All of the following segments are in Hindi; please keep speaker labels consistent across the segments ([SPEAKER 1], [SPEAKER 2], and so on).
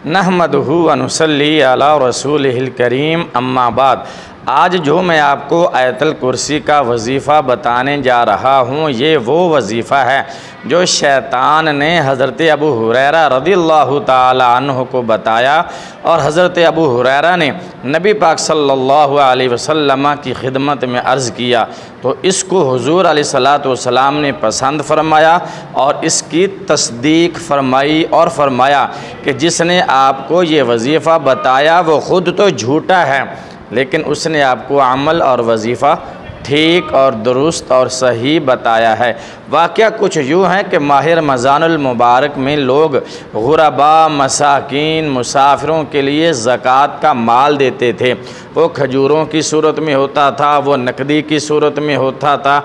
[SPEAKER 1] नहमदुहु व नुसल्ली अला रसूलिहिल करीम, अम्मा बाद। आज जो मैं आपको आयतुल कुर्सी का वजीफ़ा बताने जा रहा हूँ, ये वो वजीफ़ा है जो शैतान ने हज़रत अबू हुरैरा रज़ियल्लाहु ताला अन्हु को बताया और हज़रत अबू हुरैरा ने नबी पाक सल्लल्लाहु अलैहि वसल्लम की खिदमत में अर्ज़ किया तो इसको हुज़ूर अलैहिस्सलातु वस्सलाम ने पसंद फरमाया और इसकी तस्दीक फरमाई और फरमाया कि जिसने आपको ये वजीफ़ा बताया वो ख़ुद तो झूठा है, लेकिन उसने आपको अमल और वजीफ़ा ठीक और दुरुस्त और सही बताया है। वाक़या कुछ यूँ है कि माह रमज़ानुल मुबारक में लोग गुरबा, मसाकीन, मुसाफिरों के लिए ज़कात का माल देते थे। वो खजूरों की सूरत में होता था, वो नकदी की सूरत में होता था,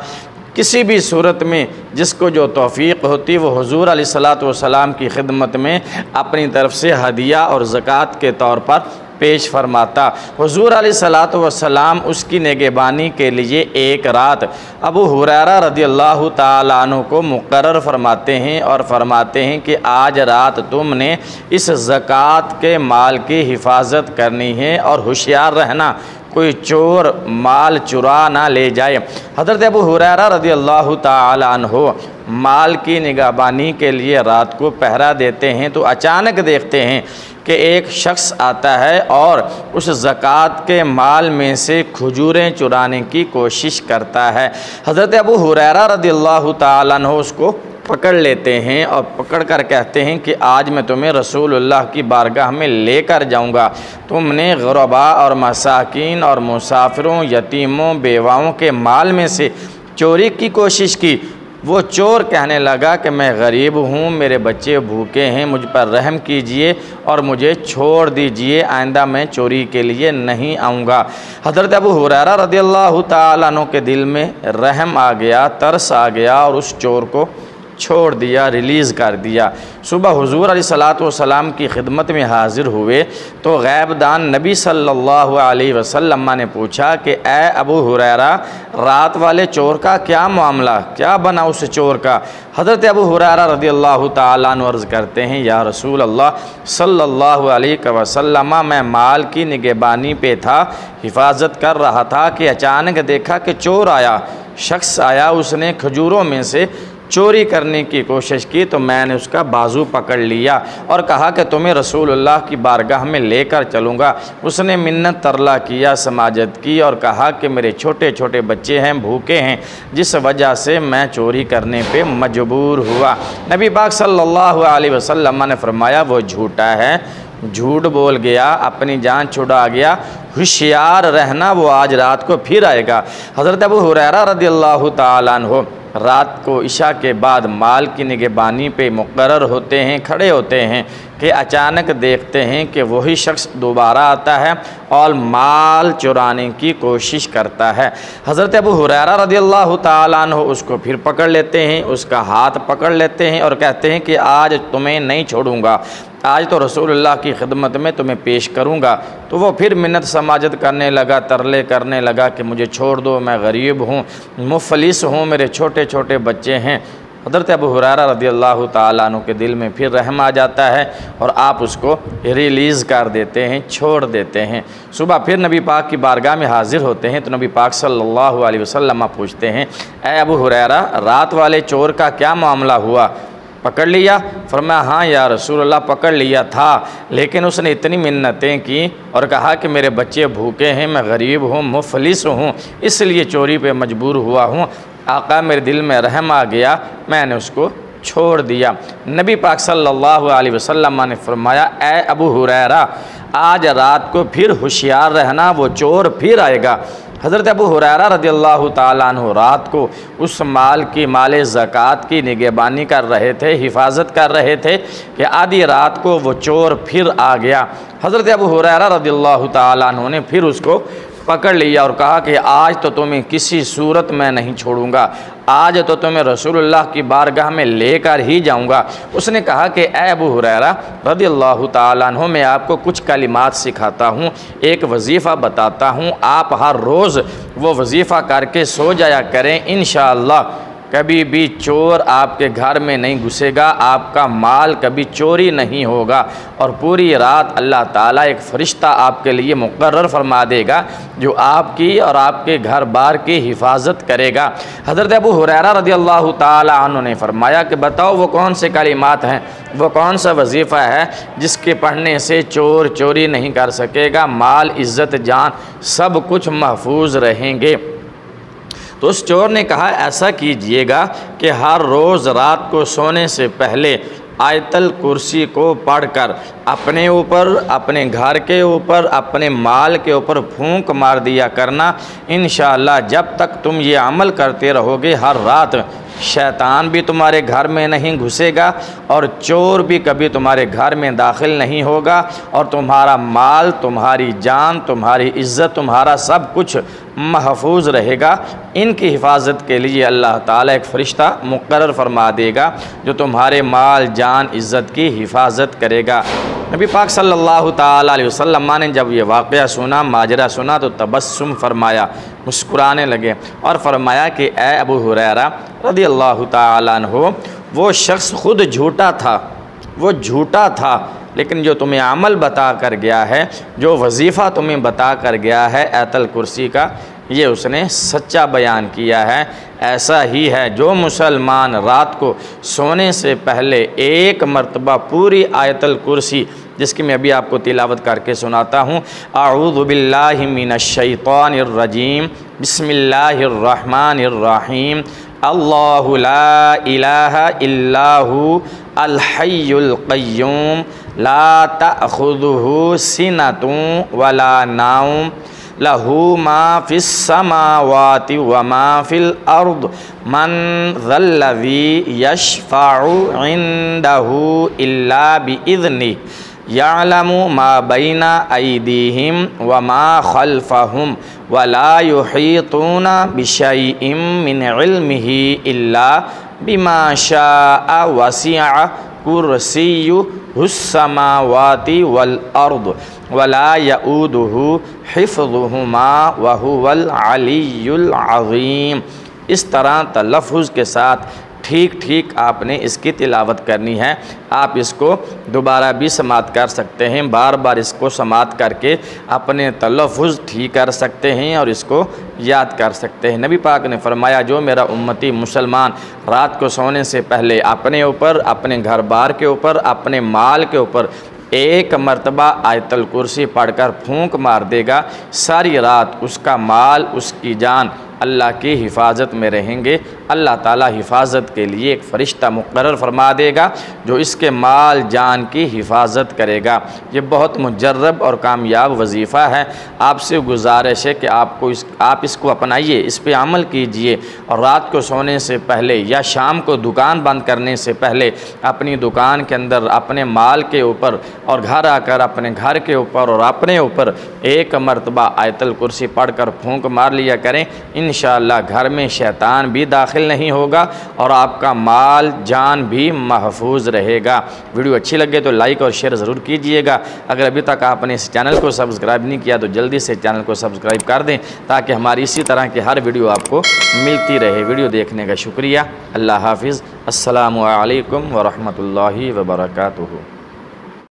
[SPEAKER 1] किसी भी सूरत में जिसको जो तौफ़ीक़ होती वो हुज़ूर अलैहिस्सलातु वस्सलाम की खिदमत में अपनी तरफ से हदिया और ज़कात के तौर पर पेश फरमाता। हुज़ूर अलैहिस्सलातु वस्सलाम उसकी निगहबानी के लिए एक रात अबू हुरैरा रज़ियल्लाहु ताला अन्हु को मुक़र्रर फरमाते हैं और फरमाते हैं कि आज रात तुमने इस ज़कात के माल की हिफाजत करनी है और होशियार रहना, कोई चोर माल चुरा ना ले जाए। हज़रत अबू हुरैरा रज़ियल्लाहु ताला अन्हु माल की निगहबानी के लिए रात को पहरा देते हैं तो अचानक देखते हैं कि एक शख्स आता है और उस ज़कात के माल में से खजूरें चुराने की कोशिश करता है। हज़रत अबू हुरैरा रज़ियल्लाहु ताला अन्हु उसको पकड़ लेते हैं और पकड़ कर कहते हैं कि आज मैं तुम्हें रसूलुल्लाह की बारगाह में लेकर जाऊंगा। तुमने गुरबा और मसाकीन और मुसाफिरों, यतीमों, बेवाओं के माल में से चोरी की कोशिश की। वो चोर कहने लगा कि मैं गरीब हूँ, मेरे बच्चे भूखे हैं, मुझ पर रहम कीजिए और मुझे छोड़ दीजिए, आइंदा मैं चोरी के लिए नहीं आऊँगा। हज़रत अबू हुरैरा रज़ियल्लाहु ताला अन्हु के दिल में रहम आ गया, तरस आ गया और उस चोर को छोड़ दिया, रिलीज़ कर दिया। सुबह हुज़ूर अलैहिस्सलातु वस्सलाम की खिदमत में हाज़िर हुए तो गैबदान नबी सल्लल्लाहु अलैहि वसल्लम ने पूछा कि ए अबू हुरैरा, रात वाले चोर का क्या मामला, क्या बना उस चोर का? हज़रत अबू हुरैरा रज़ियल्लाहु ताला अन्हु अर्ज़ करते हैं, या रसूल अल्लाह सल्लल्लाहु अलैहि वसल्लम, मैं माल की निगहबानी पे था, हिफाजत कर रहा था कि अचानक देखा कि चोर आया, शख्स आया, उसने खजूरों में से चोरी करने की कोशिश की तो मैंने उसका बाजू पकड़ लिया और कहा कि तुम्हें रसूलुल्लाह की बारगाह में लेकर चलूँगा। उसने मिन्नत तरला किया, समाजत की और कहा कि मेरे छोटे छोटे बच्चे हैं, भूखे हैं, जिस वजह से मैं चोरी करने पे मजबूर हुआ। नबी पाक सल्लल्लाहु अलैहि वसल्लम ने फरमाया वो झूठा है, झूठ बोल गया, अपनी जान छुड़ा गया, होशियार रहना, वो आज रात को फिर आएगा। हज़रत अबू हुरैरा रज़ियल्लाहु ताला अन्हु रात को इशा के बाद माल की निगहबानी पे मुक़र्रर होते हैं, खड़े होते हैं कि अचानक देखते हैं कि वही शख्स दोबारा आता है और माल चुराने की कोशिश करता है। हज़रत अबू हुरैरा रज़ियल्लाहु ताला अन्हु उसको फिर पकड़ लेते हैं, उसका हाथ पकड़ लेते हैं और कहते हैं कि आज तुम्हें नहीं छोड़ूंगा, आज तो रसूलुल्लाह की खिदमत में तुम्हें पेश करूँगा। तो वो फिर मिन्नत समाजत करने लगा, तरले करने लगा कि मुझे छोड़ दो, मैं गरीब हूँ, मुफलिस हूँ, मेरे छोटे छोटे बच्चे हैं। हज़रत अबू हुरैरा रज़ियल्लाहु ताला अन्हु के दिल में फिर रहम आ जाता है और आप उसको रिलीज़ कर देते हैं, छोड़ देते हैं। सुबह फिर नबी पाक की बारगाह में हाज़िर होते हैं तो नबी पाक सल्लल्लाहु अलैहि वसल्लम पूछते हैं, ए अबू हुरैरा, रात वाले चोर का क्या मामला हुआ, पकड़ लिया? फरमाया हाँ या रसूलल्लाह, पकड़ लिया था, लेकिन उसने इतनी मिन्नतें की और कहा कि मेरे बच्चे भूखे हैं, मैं गरीब हूँ, मुफलिस हूँ, इसलिए चोरी पे मजबूर हुआ हूँ। आका, मेरे दिल में रहम आ गया, मैंने उसको छोड़ दिया। नबी पाक सल्लल्लाहु अलैहि वसल्लम ने फरमाया, ए अबू हुरैरा, आज रात को फिर होशियार रहना, वो चोर फिर आएगा। हज़रत अबू हुरैरा रज़ियल्लाहु ताला अन्हु रात को उस माल की, माल ज़कात की निगहबानी कर रहे थे, हिफाजत कर रहे थे कि आधी रात को वो चोर फिर आ गया। हज़रत अबू हुरैरा रज़ियल्लाहु ताला अन्हु ने फिर उसको पकड़ लिया और कहा कि आज तो तुम्हें किसी सूरत में नहीं छोड़ूंगा, आज तो तुम्हें रसूलुल्लाह की बारगाह में लेकर ही जाऊंगा। उसने कहा कि ए अबू हुरैरा रज़ियल्लाहु ताला अन्हु, मैं आपको कुछ कलिमात सिखाता हूँ, एक वजीफ़ा बताता हूँ, आप हर रोज़ वो वजीफ़ा करके सो जाया करें। इंशाअल्लाह कभी भी चोर आपके घर में नहीं घुसेगा, आपका माल कभी चोरी नहीं होगा, और पूरी रात अल्लाह ताला एक फ़रिश्ता आपके लिए मुकर्रर फरमा देगा जो आपकी और आपके घर बार की हिफाजत करेगा। हज़रत अबू हुरैरा रज़ियल्लाहु ताला अन्हु ने फरमाया कि बताओ वो कौन से कलिमात हैं, वो कौन सा वजीफ़ा है जिसके पढ़ने से चोर चोरी नहीं कर सकेगा, माल इज़्ज़त जान सब कुछ महफूज रहेंगे। तो उस चोर ने कहा ऐसा कीजिएगा कि हर रोज़ रात को सोने से पहले आयतल कुर्सी को पढ़कर अपने ऊपर, अपने घर के ऊपर, अपने माल के ऊपर फूंक मार दिया करना। इंशाअल्लाह जब तक तुम ये अमल करते रहोगे हर रात, शैतान भी तुम्हारे घर में नहीं घुसेगा और चोर भी कभी तुम्हारे घर में दाखिल नहीं होगा, और तुम्हारा माल, तुम्हारी जान, तुम्हारी इज़्ज़त, तुम्हारा सब कुछ महफूज रहेगा। इनकी हिफाजत के लिए अल्लाह ताला एक फ़रिश्ता मुकर्रर फरमा देगा जो तुम्हारे माल, जान, इज़्ज़त की हिफाजत करेगा। नबी पाक सल्लल्लाहु ताला अलैहि वसल्लम ने जब ये वाक़या सुना, माजरा सुना, तो तबस्सुम फरमाया, मुस्कुराने लगे और फरमाया कि ए अबू हुरैरा रज़ियल्लाहु ताला अन्हु, वो शख्स ख़ुद झूठा था, वो झूठा था, लेकिन जो तुम्हें अमल बता कर गया है, जो वजीफ़ा तुम्हें बता कर गया है आयतल कुर्सी का, ये उसने सच्चा बयान किया है। ऐसा ही है जो मुसलमान रात को सोने से पहले एक मरतबा पूरी आयतल कुर्सी, जिसकी मैं अभी आपको तिलावत करके सुनाता हूँ, अऊज़ु बिल्लाहि मिनश शैतानिर रजीम, बिस्मिल्लाहिर रहमानिर रहीम, अल्लाहु ला इलाहा इल्लाहु अल हय्युल क़य्यूम, ला तअख़ुज़ुहु सिनतुन वला नौम, लहू मा फ़िस समावाति व मा फ़िल अर्द, मन ज़ल्लज़ी यशफ़अउ इंदहु इल्ला बिइज़्निहि, यअलमु मा बैना अयदीहिम व मा खल्फ़हुम व ला युहीतूना बिशैइन मिन इल्मिही इल्ला बिमा शाअ, वसिअ कुर्सियुहुस समावाति वल अर्द वला यऊदुहु हिफ़्ज़ुहुमा व हुवल अलियुल अज़ीम। इस तरह तलफ़्फ़ुज़ के साथ ठीक ठीक आपने इसकी तिलावत करनी है। आप इसको दोबारा भी समात कर सकते हैं, बार बार इसको समात करके अपने तलफ़्फ़ुज़ ठीक कर सकते हैं और इसको याद कर सकते हैं। नबी पाक ने फरमाया जो मेरा उम्मती मुसलमान रात को सोने से पहले अपने ऊपर, अपने घर बार के ऊपर, अपने माल के ऊपर एक मरतबा आयतल कुर्सी पढ़कर फूंक मार देगा, सारी रात उसका माल, उसकी जान अल्लाह की हिफाजत में रहेंगे। अल्लाह ताला हिफाजत के लिए एक फ़रिश्ता मुक़र्रर फरमा देगा जो इसके माल, जान की हिफाजत करेगा। ये बहुत मुजर्रब और कामयाब वजीफ़ा है। आपसे गुजारिश है कि आप इसको अपनाइए, इस पे अमल कीजिए, और रात को सोने से पहले या शाम को दुकान बंद करने से पहले अपनी दुकान के अंदर, अपने माल के ऊपर और घर आकर अपने घर के ऊपर और अपने ऊपर एक मरतबा आयतल कुर्सी पढ़कर फूंक मार लिया करें। इंशाअल्लाह घर में शैतान भी दाखिल नहीं होगा और आपका माल, जान भी महफूज रहेगा। वीडियो अच्छी लगे तो लाइक और शेयर ज़रूर कीजिएगा। अगर अभी तक आपने इस चैनल को सब्सक्राइब नहीं किया तो जल्दी से चैनल को सब्सक्राइब कर दें ताकि हमारी इसी तरह की हर वीडियो आपको मिलती रहे। वीडियो देखने का शुक्रिया। अल्लाह हाफिज़। अस्सलामु अलैकुम व रहमतुल्लाहि व बरकातुहू।